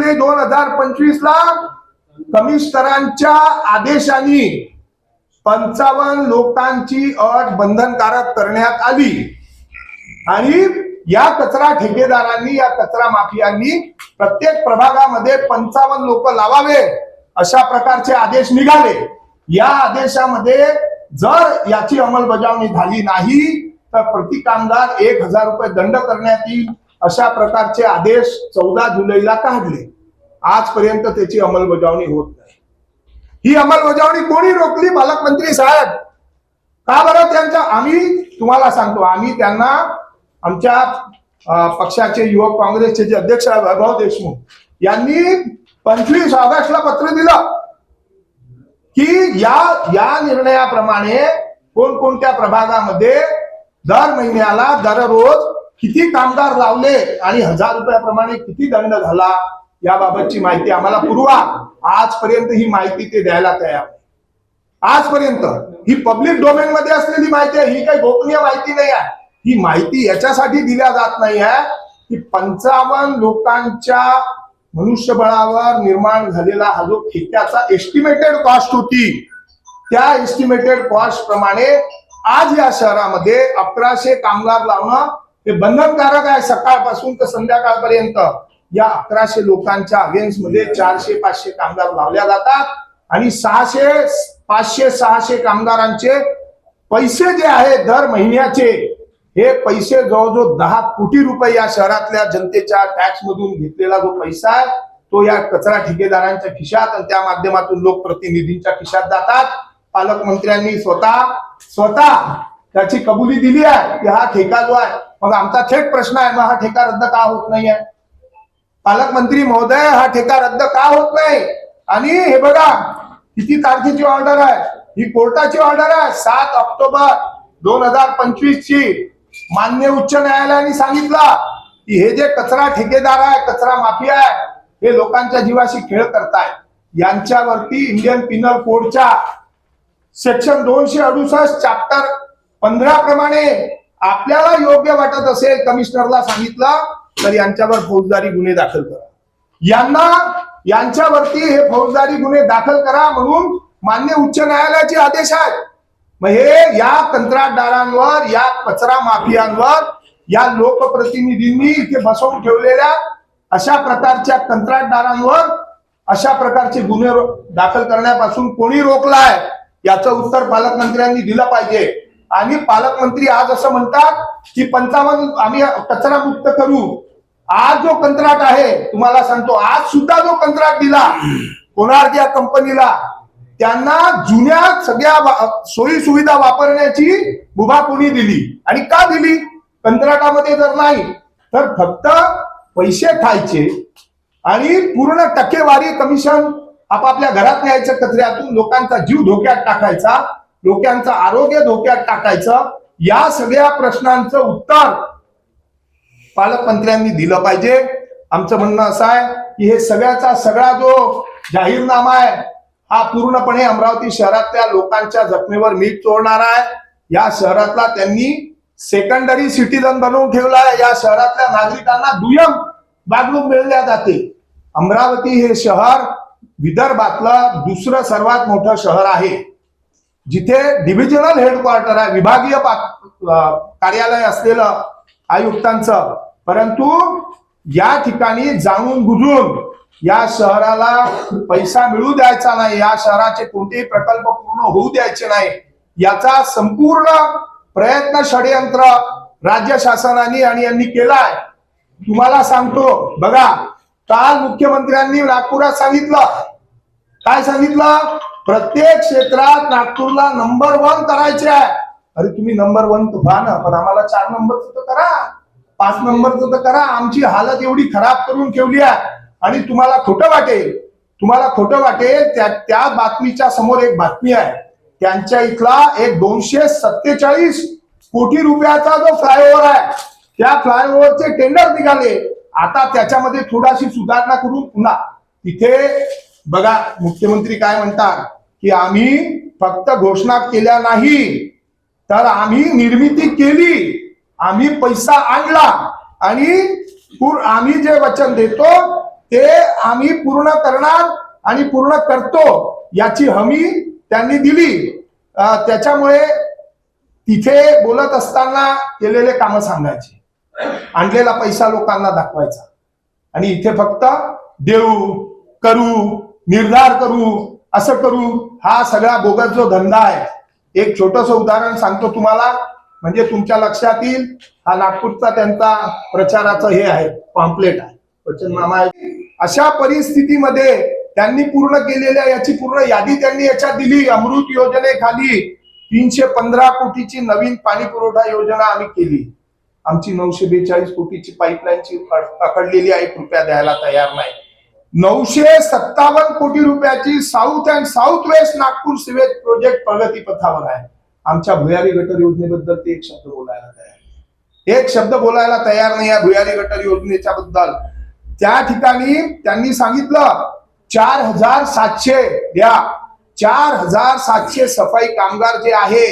जुलै 2025 ला कमिशनरांच्या आदेशाने 55 लोकांची अट बंधनकारक करण्यात आली आणि या कचरा ठेकेदारांनी, या कचरा माफियांनी प्रत्येक प्रभागामध्ये 55 लोक लावावे अशा प्रकारचे आदेश निघाले। या आदेशामध्ये जर याची अंमलबजावणी झाली नाही तर प्रति कामगार 1000 रुपये दंड करण्यात येईल अशा प्रकारचे आदेश 14 जुलैला काढले। आजपर्यंत त्याची अंमलबजावणी होत नाही। ही अंमलबजावणी कोणी रोखली? पालकमंत्री साहेब। का बरं? त्यांच्या आम्ही तुम्हाला सांगतो, आम्ही त्यांना आमच्या पक्षाचे युवक काँग्रेसचे जे अध्यक्ष आहे वैभव देशमुख यांनी 25 ऑगस्टला पत्र दिलं की या निर्णयाप्रमाणे कोणकोणत्या प्रभागामध्ये दर महिन्याला दररोज किती कामगार लावले आणि 1000 रुपयाप्रमाणे किती दंड झाला याबाबतची माहिती आम्हाला पुरवा। आजपर्यंत ही माहिती ते द्यायला तयार नाही। आजपर्यंत ही पब्लिक डोमेन मध्ये असलेली माहिती आहे, ही काही गोपनीय माहिती नाही आहे। ही माहिती याच्यासाठी दिल्या जात नाही आहे की 55 लोकांच्या मनुष्यबळावर निर्माण झालेला हा जो ठेक्याचा एस्टिमेटेड कॉस्ट होती, त्या एस्टिमेटेड कॉस्ट प्रमाणे आज या शहरामध्ये 1100 कामगार लावणं हे बंधनकारक आहे। सकाळपासून तर संध्याकाळपर्यंत या 1100 लोकांच्या अगेन्स्ट मध्ये 400-500 कामगार लावल्या जातात आणि 500-600 कामगारांचे पैसे जे आहे दर महिन्याचे, हे पैसे जवळजवळ 10 कोटी रुपये या शहरातल्या जनतेच्या टॅक्स मधून घेतलेला जो पैसा आहे तो या कचरा ठेकेदारांच्या खिशात आणि त्या माध्यमातून लोकप्रतिनिधींच्या खिशात जातात। पालकमंत्र्यांनी स्वतः त्याची कबुली दिली आहे की हा ठेका जो आहे, मग आमचा थेट प्रश्न आहे, मग हा ठेका रद्द का होत नाही आहे? पालकमंत्री महोदय, हा ठेका रद्द का होत नाही? आणि हे बघा किती तारखेची ऑर्डर आहे, ही कोर्टाची ऑर्डर आहे 7 ऑक्टोबर 2025 ची। मान्य उच्च न्यायालयाने सांगितलं की हे जे कचरा ठेकेदार आहे, कचरा माफिया आहे, हे लोकांच्या जीवाशी खेळ करतायत। यांच्यावरती इंडियन पिनल कोडच्या सेक्शन 268 चॅप्टर 15 प्रमाणे आपल्याला योग्य वाटत असेल, कमिशनरला सांगितलं तर यांच्यावर फौजदारी गुन्हे दाखल करा। यांच्यावरती हे फौजदारी गुन्हे दाखल करा म्हणून मान्य उच्च न्यायालयाचे आदेश आहेत। मग हे या कंत्राटदारांवर, या कचरा माफियांवर, या लोकप्रतिनिधींनी इथे बसवून ठेवलेल्या अशा प्रकारच्या कंत्राटदारांवर अशा प्रकारचे गुन्हे दाखल करण्यापासून कोणी रोखलाय याचं उत्तर पालकमंत्र्यांनी दिलं पाहिजे। आणि पालकमंत्री आज असं म्हणतात की 55 आम्ही कचरा मुक्त करू। आज जो कंत्राट आहे, तुम्हाला सांगतो, आज सुद्धा जो कंत्राट दिला कोणार्क या कंपनीला, त्यांना जुन्या सगळ्या सोयी सुविधा वापरण्याची मुभा कोणी दिली आणि का दिली? कंत्राटामध्ये जर नाही तर फक्त पैसे खायचे आणि पूर्ण टक्केवारी कमिशन आपापल्या घरात न्यायचं, कचऱ्यातून लोकांचा जीव धोक्यात टाकायचा, लोकांचं आरोग्य धोक्यात टाकायचं। या सगळ्या प्रश्नांचं उत्तर पालकमंत्र्यांनी दिलं पाहिजे। आमचं म्हणणं असं आहे की हे सगळ्याचा सगळा जो जाहीरनामा आहे हा पूर्णपणे अमरावती शहरातल्या लोकांच्या जखमेवर मीठ चोळणारा आहे। या शहरातला त्यांनी सेकंडरी सिटीजन बनवून ठेवला आहे। या शहरातल्या नागरिकांना दुय्यम वागणूक मिळल्या जाते। अमरावती हे शहर विदर्भातलं दुसरं सर्वात मोठं शहर आहे, जिथे डिव्हिजनल हेडक्वार्टर आहे, विभागीय कार्यालय असलेलं आयुक्तांचं। परंतु या ठिकाणी जाणून बुजून या शहराला पैसा मिळू द्यायचा नाही, या शहराचे कोणतेही प्रकल्प पूर्ण होऊ द्यायचे नाही, याचा संपूर्ण प्रयत्न षडयंत्र राज्य शासनाने आणि यांनी केलाय। तुम्हाला सांगतो बघा, काल मुख्यमंत्र्यांनी नागपुरात सांगितलं, काय सांगितलं? प्रत्येक क्षेत्रात नागपूरला नंबर 1 करायचे आहे। अरे तुम्ही नंबर 1 तर व्हा ना, पण आम्हाला 4 नंबरचं तर करा, 5 नंबरचं तर करा। आमची हालत एवढी खराब करून ठेवली आहे आणि तुम्हाला खोटं वाटेल, त्या बातमीच्या समोर एक बातमी आहे, त्यांच्या इथला एक 247 कोटी रुपयाचा जो फ्लायओव्हर आहे, त्या फ्लायओव्हरचे टेंडर निघाले। आता त्याच्यामध्ये थोडाशी सुधारणा करून पुन्हा तिथे बघा मुख्यमंत्री काय म्हणतात की आम्ही फक्त घोषणा केल्या नाही तर आम्ही निर्मिती केली, आम्ही पैसा आणला आणि आम्ही जे वचन देतो ते आम्ही पूर्ण करणार आणि पूर्ण करतो याची हमी त्यांनी दिली. त्याच्यामुळे तिथे बोलत असताना केलेले कामं सांगायचे, आणलेला पैसा लोकांना दाखवायचा आणि इथे फक्त देऊ, करू, निर्धार करू, असं करू, हा सगळा बोगस जो धंदा आहे. एक छोटस उदाहरण सांगतो तुम्हाला, म्हणजे तुमच्या लक्षात येईल. हा नागपूरचा त्यांचा प्रचाराचं हे आहे, पॉम्पलेट आहे, वचननामा आहे. अशा परिस्थितीमध्ये त्यांनी पूर्ण केलेल्या याची पूर्ण यादी त्यांनी याच्यात दिली. अमृत योजनेखाली 315 कोटीची नवीन पाणी पुरवठा योजना आम्ही केली. आमची 942 कोटीची पाईपलाईनची पकडलेली आहे, रुपया द्यायला तयार नाही. 957 कोटी रुपयाची south and south west Nagpur sewage project प्रगती पथावर आहे. आमच्या भुयारी गटर योजनेबद्दल ते एक शब्द बोलायला तयार नाही, एक शब्द बोलायला तयार नाही या भुयारी गटर योजनेच्या बद्दल. त्या ठिकाणी त्यांनी सांगितलं 4700 द्या. 4700 सफाई कामगार जे आहे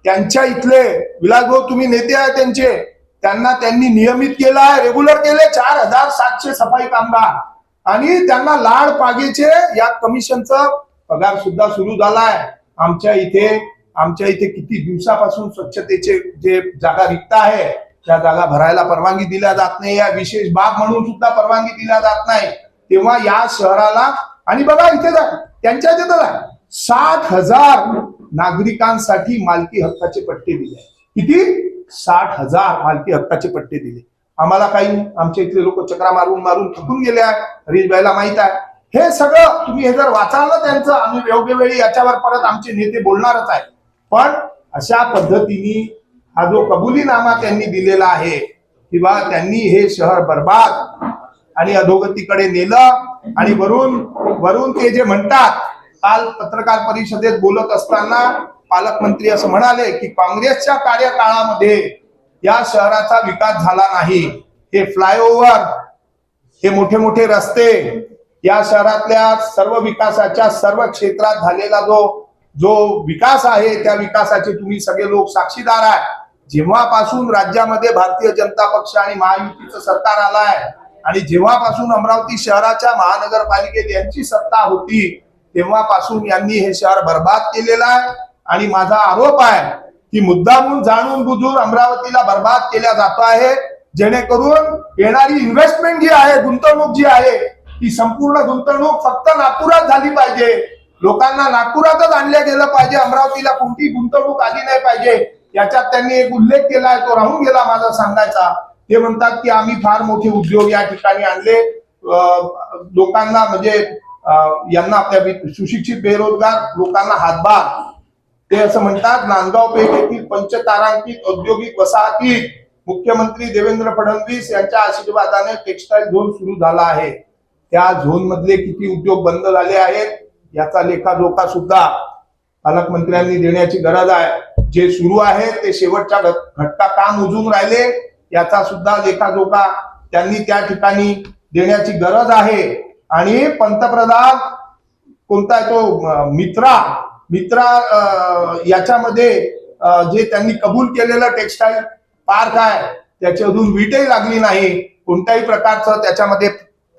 त्यांच्या इथले, विलासभाऊ तुम्ही नेते आहे त्यांचे, त्यांनी नियमित केलाय, रेग्युलर केले 4700 सफाई कामगार. आणि त्यांना लाड पागेचे या कमिशनचा पगार सुद्धा सुरू झालाय. आमच्या इथे किती दिवसापासून स्वच्छतेचे जे जागा रिक्त आहे त्या जागा भरायला परवानगी दिल्या जात नाही, या विशेष बाब म्हणून सुद्धा परवानगी दिल्या जात नाही. तेव्हा या शहराला, आणि बघा इथे त्यांच्या तिथं 60,000 नागरिकांसाठी मालकी हक्काचे पट्टे दिले. किती? 60,000 मालकी हक्काचे पट्टे दिले. आम्हाला काही, आमच्या इथले लोक चक्रा मारून मारून थकून गेले आहे, हरीशभाईला माहित आहे. हे सगळं तुम्ही हे जर वाचाल ना त्यांचं, आम्ही योग्य वेळी याच्यावर परत आमचे नेते बोलणारच आहे. पण अशा पद्धतीने हा जो कबुलीनामा त्यांनी दिलेला आहे किंवा त्यांनी हे शहर बर्बाद आणि अधोगतीकडे नेलं. आणि वरून ते जे म्हणतात, काल पत्रकार परिषदेत बोलत असताना पालकमंत्री असं म्हणाले की काँग्रेसच्या कार्यकाळामध्ये या शहराचा विकास झाला नाही. हे फ्लायओव्हर, हे मोठे मोठे रस्ते, या शहरातल्या सर्व विकासाच्या सर्व क्षेत्रात झालेला जो विकास आहे त्या विकासाचे तुम्ही सगळे लोक साक्षीदार आहे. जेव्हापासून राज्यामध्ये भारतीय जनता पक्ष आणि महायुतीचं सरकार आलाय आणि जेव्हापासून अमरावती शहराच्या महानगरपालिकेत यांची सत्ता होती तेव्हापासून यांनी हे शहर बर्बाद केलेलं आहे. आणि माझा आरोप आहे की मुद्दामून जाणून बुजून अमरावतीला बर्बाद केल्या जात आहे, जेणेकरून येणारी इन्व्हेस्टमेंट जी आहे, गुंतवणूक जी आहे, ती संपूर्ण गुंतवणूक फक्त नागपुरात झाली पाहिजे. लोकांना नागपुरातच आणल्या गेलं पाहिजे, अमरावतीला कोणती गुंतवणूक आली नाही पाहिजे. याच्यात त्यांनी एक उल्लेख केलाय, तो राहून गेला माझा सांगायचा. ते म्हणतात की आम्ही फार मोठे उद्योग या ठिकाणी आणले, लोकांना म्हणजे यांना आपल्या सुशिक्षित बेरोजगार लोकांना हातभार. ते असं म्हणतात, नांदगाव पेठ येथील पंचतारांकित औद्योगिक वसाहतीत मुख्यमंत्री देवेंद्र फडणवीस यांच्या आशीर्वादाने टेक्सटाईल झोन सुरू झाला आहे. त्या झोन मधले किती उद्योग बंद झाले आहेत याचा लेखाजोखा सुद्धा पालकमंत्र्यांनी देण्याची गरज आहे. जे सुरू आहे ते शेवटच्या घटका का मोजून राहिले याचा सुद्धा लेखाजोखा त्यांनी त्या ठिकाणी देण्याची गरज आहे. आणि पंतप्रधान कोणता आहे तो मित्रा याच्यामध्ये जे त्यांनी कबूल केलेलं टेक्सटाईल पार्क आहे त्याची अजून वीटही लागली नाही, कोणत्याही प्रकारचं त्याच्यामध्ये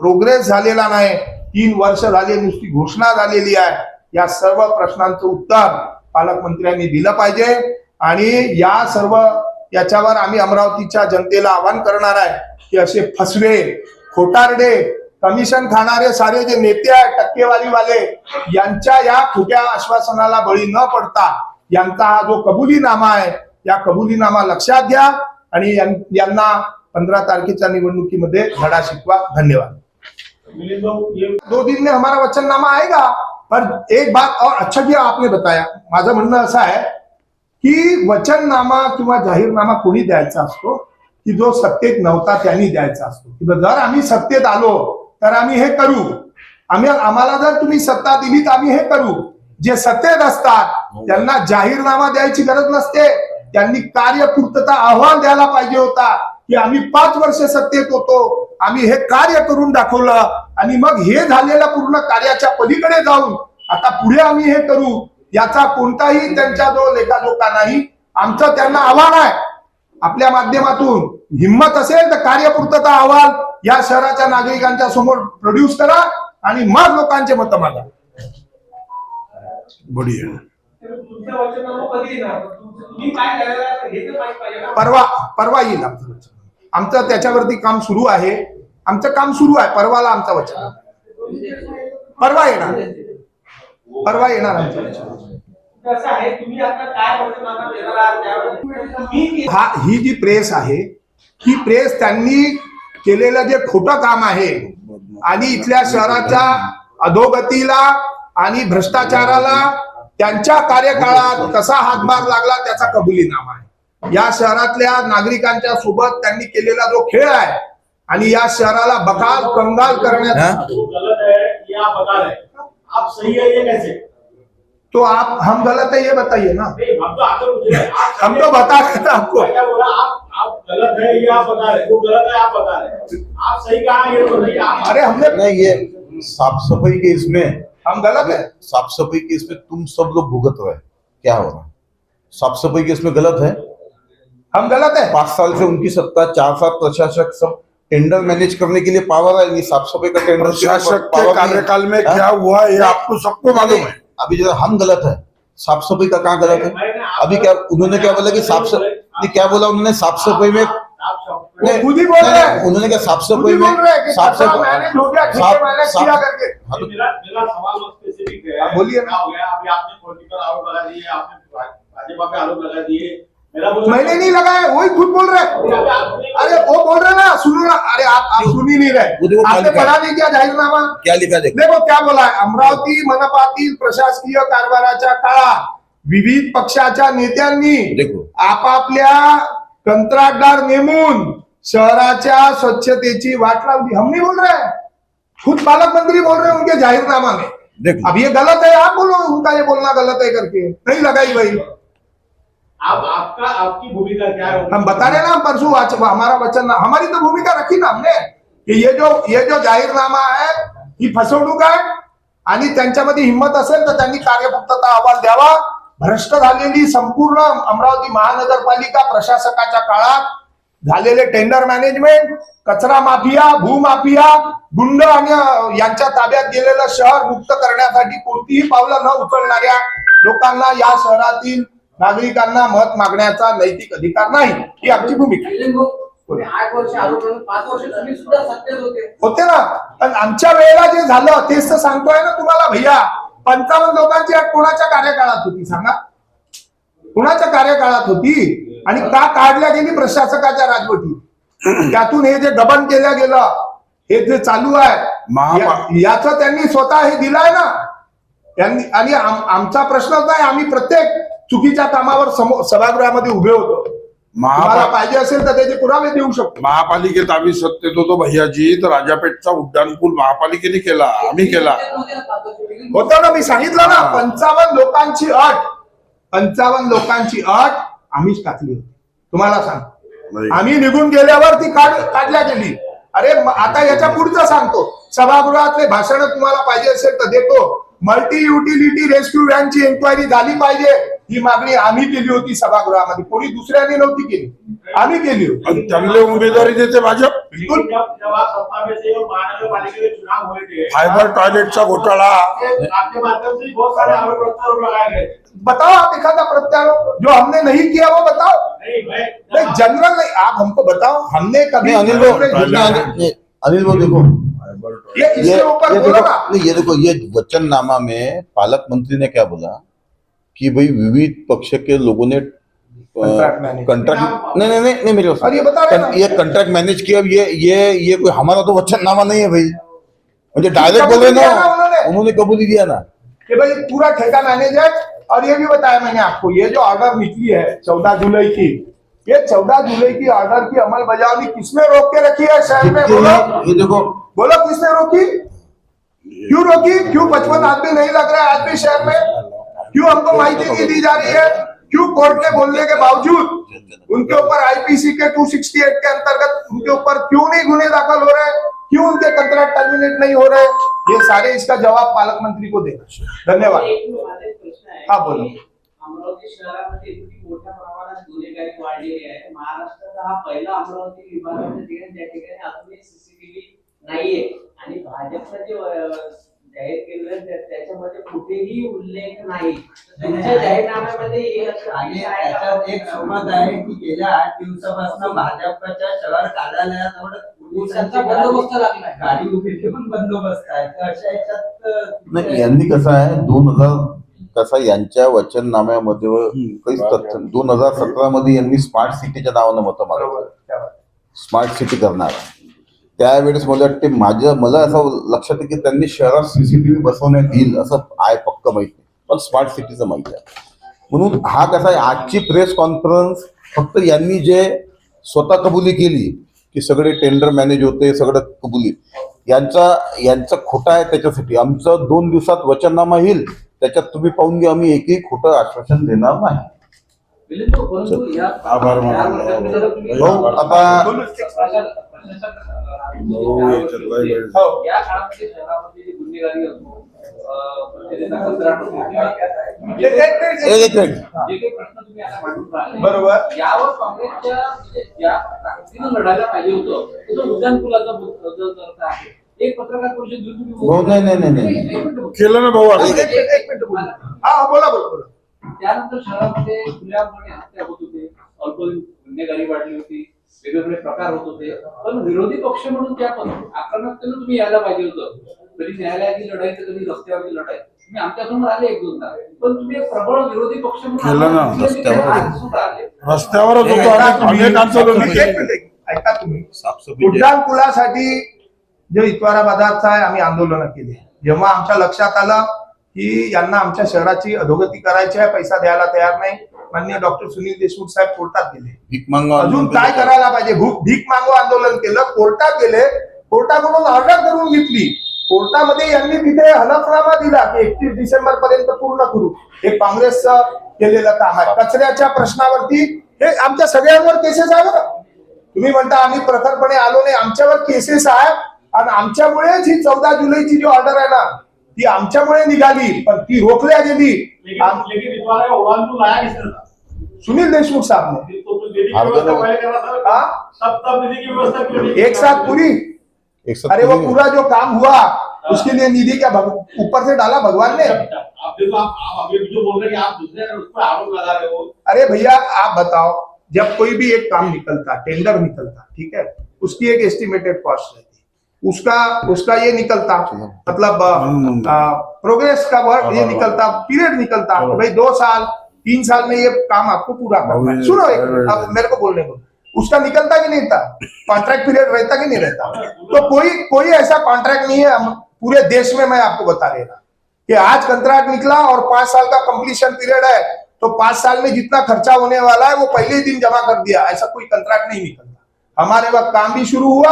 प्रोग्रेस झालेला नाही. 3 वर्ष झाले, नुसती घोषणा झालेली आहे. या सर्व प्रश्नांचं उत्तर पालकमंत्र्यांनी दिलं पाहिजे. आणि या सर्व याच्यावर आम्ही अमरावतीच्या जनतेला आवाहन करणार आहे की असे फसवे, खोटारडे, कमिशन खाणारे सारे जे नेते आहेत, टक्केवारीवाले, यांच्या या खोट्या आश्वासनाला बळी न पडता यांचा हा जो कबुलीनामा आहे या कबुलीनामा लक्षात घ्या आणि यांना 15 तारखेच्या निवडणुकीमध्ये धडा शिकवा. धन्यवाद. 2 दिन में हमारा वचननामा आएगा. पर एक बात और अच्छा किया आपने बताया. माझं म्हणणं असं आहे की वचननामा किंवा जाहीरनामा कोणी द्यायचा असतो की जो सत्तेत नव्हता त्यांनी द्यायचा असतो. की जर आम्ही सत्तेत आलो तर आम्ही हे करू, आम्हाला जर तुम्ही सत्ता दिली तर आम्ही हे करू. जे सत्तेत असतात त्यांना जाहीरनामा द्यायची गरज नसते. त्यांनी कार्यपूर्तता अहवाल द्यायला पाहिजे होता की आम्ही 5 वर्ष सत्तेत होतो, आम्ही हे कार्य करून दाखवलं आणि मग हे झालेल्या पूर्ण कार्याच्या पलीकडे जाऊन आता पुढे आम्ही हे करू, याचा कोणताही त्यांचा जो लेखाजोखा नाही. आमचं त्यांना आव्हान आहे, आपल्या माध्यमातून हिंमत असेल तर कार्यपूर्तता अहवाल या शहराच्या नागरिकांच्या समोर प्रोड्यूस करा आणि मग लोकांचे मत मागा. बढिया. परवा येईल आमचं वचन. आमचं त्याच्यावरती काम सुरू आहे. आमचं काम सुरू आहे. परवाला आमचं वचन. परवा येणार आमचं वचन. ही जी प्रेस आहे ही प्रेस त्यांनी केलेलं जे खोटं काम आहे आणि इथल्या शहराच्या अधोगतीला आणि भ्रष्टाचाराला त्यांच्या कार्यकाळात कसा हातभार लागला त्याचा कबुलीनामा आहे. या शहरातल्या नागरिकांच्या सोबत त्यांनी केलेला जो खेळ आहे आणि या शहराला बकाल कंगाल करण्यात तो आप हम गलत है ये बताइए ना. हम तो बता रहे थे आपको. आप गलत है ये आप बता रहे, वो गलत है आप बता रहे, आप सही कहा ये बताइए. अरे हमने नहीं, ये साफ सफाई के इसमें हम गलत है. साफ सफाई के इसमें तुम सब लोग भुगत रहे, क्या हो रहा है? साफ सफाई के इसमें गलत है, हम गलत है. 5 साल से उनकी सत्ता, 4 साल प्रशासक सब टेंडर मैनेज करने के लिए पावर है, ये साफ सफाई का टेंडर प्रशासक के कार्यकाल में क्या हुआ ये आपको सबको मालूम है. अभी जो हम गलत है, साफ सफाई का कहाँ गलत है? अभी क्या उन्होंने क्या बोला कि साफ सफाई, क्या बोला उन्होंने साफ सफाई में? वो खुद ही बोल रहे हैं. उन्होंने क्या साफ खुद सफाई ही बोल रहे हैं में कि साफ कचरा मैनेज हो गया, ठीक है, मैनेज किया करके. मेरा सवाल स्पेसिफिक है. बोलिए. क्या हो गया? अभी आपने पॉलिटिकल आरोप लगा दिए, आपने भाजपा पे आरोप लगा दिए. मैंने नहीं लगाया, वही खुद बोल रहे हैं. अरे वो बोल रहे ना, सुनो ना. अरे आप सुन ही नहीं रहे. आपने पढ़ा नहीं क्या जाहीरनामा? क्या लिखा? देखो क्या बोला आहे. अमरावती मनपातील प्रशासकीय कारभाराच्या काळात विविध पक्षाच्या नेत्यांनी देखो आपापल्या कंत्राटदार नेमून शहराच्या स्वच्छतेची वाट लावली. हम नहीं बोल रहे हैं, खुद पालक मंत्री बोल रहे हैं उनके जाहीरनामा में. देखो अब ये गलत है, आप बोलो उनका ये बोलना गलत है करके. नहीं लगाई भाई. आप आपकी भूमिका क्या है? हम बता रहे ना, हम परसों हमारा वचन, हमारी तो भूमिका रखी ना हमने कि ये जो जाहीरनामा है ही फसवणूक आहे आणि त्यांच्यामध्ये हिंमत असेल तर त्यांनी कार्यपूर्तता अहवाल द्यावा. भ्रष्ट झालेली संपूर्ण अमरावती महानगरपालिका प्रशासकाच्या काळात झालेले टेंडर मॅनेजमेंट, कचरा माफिया, भूमाफिया, गुंड आणि यांच्या ताब्यात गेलेलं शहर मुक्त करण्यासाठी कोणतीही पावलं न उचलणाऱ्या लोकांना या शहरातील नागरिकांना मत मागण्याचा नैतिक अधिकार नाही. ही आमची भूमिका आहे. 8 वर्ष आरोग्य 5 वर्ष तुम्ही सुद्धा सत्तेत होते ना. पण आमच्या वेळेला जे झालं तेच तर सांगतोय ना तुम्हाला भैया. 55 लोकांची अट कोणाच्या कार्यकाळात होती सांगा? कोणाच्या कार्यकाळात होती आणि का काढल्या गेली? प्रशासकाच्या राजवटीत. त्यातून हे जे गबन केलं गेलं, हे जे चालू आहे याचं त्यांनी स्वतः हे दिलंय ना. त्यांनी आणि आमचा प्रश्नच नाही. आम्ही प्रत्येक चुकीच्या कामावर सभागृहामध्ये उभे होतो. मला पाहिजे असेल तर त्याचे पुरावे देऊ शकतो. महापालिकेत आम्ही सत्तेत होतो भैयाजी, तर राजापेठचा उड्डाणपूल महापालिकेने केला, आम्ही केला होतं ना. मी सांगितलं ना, 55 लोकांची अट, 55 लोकांची अट आम्हीच टाकली होती. तुम्हाला सांग, आम्ही निघून गेल्यावर ती काढल्या गेली. अरे आता याच्या पुढचं सांगतो. सभागृहातले भाषण तुम्हाला पाहिजे असेल तर देतो. मल्टी युटिलिटी रेस्क्यू व्हॅनची एन्क्वायरी झाली पाहिजे ही मागणी आम्ही केली होती सभागृहामध्ये. कोणी दुसऱ्याने नव्हती केली, आम्ही केली होती. आणि चांगले उमेदवारी देते भाजप. जब आप सत्ता में थे और महानगरपालिका के चुनाव हुए थे, फायबर टॉयलेटचा घोटाळा, आपके माध्यम से बहुत सारे आरोप प्रत्यारोप लगाए गए. बताओ आप एखादा प्रत्यारोप जो हमने नहीं किया वो बताओ. नहीं जनरल नहीं, आप हमको बताओ हमने कभी. अनिल वो देखो, इसके ऊपर बोलो ना. ये देखो, ये वचननामा में पालक मंत्री ने क्या बोला कि भाई विविध पक्ष के लोगों ने कंट्रैक्ट नहीं मेरे और ये बता रहे हैं ना. ये कंट्रैक्ट मैनेज किया. ये कोई हमारा तो वचननामा नहीं है भाई. मुझे डायरेक्ट बोले ना, उन्होंने कबूली दिया ना कि भाई पूरा ठेका मैनेज है. और ये भी बताया मैंने आपको, ये जो ऑर्डर निकली है 14 जुलाई की, ये 14 जुलाई की ऑर्डर की अमलबजावनी किसने रोक के रखी है शहर में? बोलो. ये देखो, बोलो किसने रोकी? क्यों रोकी? क्यों 55 आदमी नहीं लग रहा है आज भी शहर में? क्यों हमको माहिती नहीं दी जा रही है? क्यों कोर्ट के बोलने के बावजूद उनके ऊपर आईपीसी के 268 के अंतर्गत उनके ऊपर क्यों नहीं गुने दाखल हो रहे हैं? क्यों उनके कंट्रैक्ट टर्मिनेट नहीं हो रहे? ये सारे इसका जवाब पालक मंत्री को देना. धन्यवाद. प्रश्न आहे. हा बोलो. अमरावती शहरामध्ये इतकी मोठ्या प्रमाणात गुन्हे ठिकाणी वाढलेली आहे. महाराष्ट्राचा हा पहिला अमरावती विभागाचा ठिकाण ज्या ठिकाणी अजूनही सीसीटीव्ही नाहीये आणि भाजपनं जे जाहीर केलं त्याच्यामध्ये कुठेही उल्लेख नाही. त्यांच्या जाहीरनाम्यामध्ये हे आणि त्याच्यात एक समज आहे की गेल्या 8 दिवसापासून भाजपच्या शहर कार्यालयाजवळ पोलिसांचा बंदोबस्त लागलाय. गाडी उभी ठेवून बंदोबस्त आहे. तर अशा याच्यात नाही, यांनी कसं आहे 2000 कसं यांच्या वचननाम्यामध्ये काहीच तथ्य 2017 मध्ये यांनी स्मार्ट सिटीच्या नावानं मतं मागवलं, स्मार्ट सिटी करणार. त्यावेळेस मला वाटते मला असं लक्षात आहे की त्यांनी शहरात सीसीटीव्ही बसवण्यात येईल असं आहे पक्क माहित नाही, पण स्मार्ट सिटीचं माहिती आहे. म्हणून हा कसा आहे, आजची प्रेस कॉन्फरन्स फक्त यांनी जे स्वतः कबुली केली की सगळे टेंडर मॅनेज होते, सगळं कबुली यांचं खोटं आहे. त्याच्यासाठी आमचं 2 दिवसात वचननामा येईल, त्याच्यात तुम्ही पाहून घ्या, आम्ही एकही खोटं आश्वासन देणार नाही. परंतु या आभार मानतो. भाऊ, आता या काळामध्ये शहरामध्ये जी गुन्हेगारी असो, त्याचा कंत्राट असो, एक मिनिट. जे काही प्रश्न तुम्ही आता मांडून राहिले, बरोबर. यावर काँग्रेसच्या म्हणजे ज्या ताकदीनं लढायला पाहिजे होतं तो उड्डाणपुलाचा मुद्दा आहे. एक पत्रकार परिषद घेऊन तुम्ही भाऊ, नाही. एक मिनिट बोला. केलं ना भाऊ एक आता. मिनिट बोला. हा बोला. त्यानंतर शहरामध्ये खुल्यापणे हत्या होत होते, अल्पवयीन गुन्हेगारी वाढली होती, वेगवेगळे प्रकार होत होते. पण विरोधी पक्ष म्हणून त्या आक्रमकतेनं तुम्ही यायला पाहिजे होतं. कधी न्यायालयाची लढाई तर कधी रस्त्यावरची लढाई. तुम्ही आमच्यासमोर आले 1-2दा, पण तुम्ही एक प्रबळ विरोधी पक्ष केलं ना, म्हणून आले. रस्त्यावरच होतो आम्ही, अनेक आंदोलन एक केली. मिनिट. ऐका तुम्ही, उड्डाण पुलासाठी जे इतवारा बाजारचा आहे आम्ही आंदोलन केले. जेव्हा आमच्या लक्षात आलं की यांना आमच्या शहराची अधोगती करायची आहे, पैसा द्यायला तयार नाही, माननीय डॉक्टर सुनील देशमुख साहेब कोर्टात गेले. भीक मागवा अजून काय करायला पाहिजे, भीक मागो आंदोलन केलं, कोर्टात गेले, कोर्टाकडून ऑर्डर करून घेतली. कोर्टामध्ये यांनी तिथे हलफनामा दिला की 31 डिसेंबर पर्यंत पूर्ण करू. हे काँग्रेसचं केलेलं काम आहे. कचऱ्याच्या प्रश्नावरती हे आमच्या सगळ्यांवर केसेस आहे बरं. तुम्ही म्हणता आम्ही प्रखरपणे आलो नाही, आमच्यावर केसेस आहे आणि आमच्यामुळेच ही 14 जुलैची जी ऑर्डर आहे ना ती आमच्यामुळे निघाली, पण ती रोखल्या गेली. लेकिन इस बार उड़ानपुल आया किसने था? सुनील देशमुख साहब ने तो निधि की व्यवस्था पहले करना था। हाँ? तब निधि की व्यवस्था क्यों नहीं की? एक साथ पूरी। एक साथ अरे वो पूरी- पूरा जो काम हुआ उसके लिए निधि क्या ऊपर से डाला भगवान ने? आप देखो, आप अभी जो बोल रहे हैं कि आप दूसरे उस पर आरोप लगा रहे हो। अरे भैया आप बताओ, जब कोई भी एक काम निकलता, टेंडर निकलता, ठीक है, उसकी एक एस्टिमेटेड कॉस्ट रहती, उसका ये निकलता, मतलब प्रोग्रेस का वर्क ये निकलता, पीरियड निकलता, भाई 2 साल 3 साल में ये काम आपको पूरा करना है। सुनो अब मेरे को बोलने दो, उसका निकलता कि नहीं था? कॉन्ट्रैक्ट पीरियड रहता कि नहीं रहता? तो कोई ऐसा कॉन्ट्रैक्ट नहीं है पूरे देश में, मैं आपको बता रहा कि आज कंट्रैक्ट निकला और 5 साल का कंप्लीशन पीरियड है, तो 5 साल में जितना खर्चा होने वाला है वो पहले ही दिन जमा कर दिया, ऐसा कोई कंट्रैक्ट नहीं निकलता। हमारे वक्त काम भी शुरू हुआ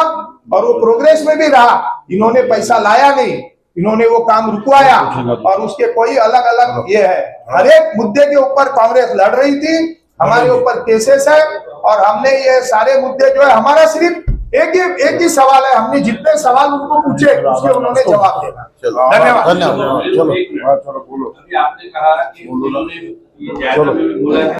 और वो प्रोग्रेस में भी रहा। इन्होंने पैसा लाया नहीं, इन्होंने वो काम रुकवाया और उसके कोई अलग अलग ये है। हर एक मुद्दे के ऊपर कांग्रेस लड़ रही थी, हमारे ऊपर केसेस है और हमने ये सारे मुद्दे जो है, हमारा सिर्फ एक ही सवाल है, हमने जितने सवाल उनको पूछे उसके उन्होंने जवाब देना। धन्यवाद। धन्यवाद। चलो हाँ, चलो बोलो. अभी आपने कहा कि उन्होंने ये जायजा में भी बोला है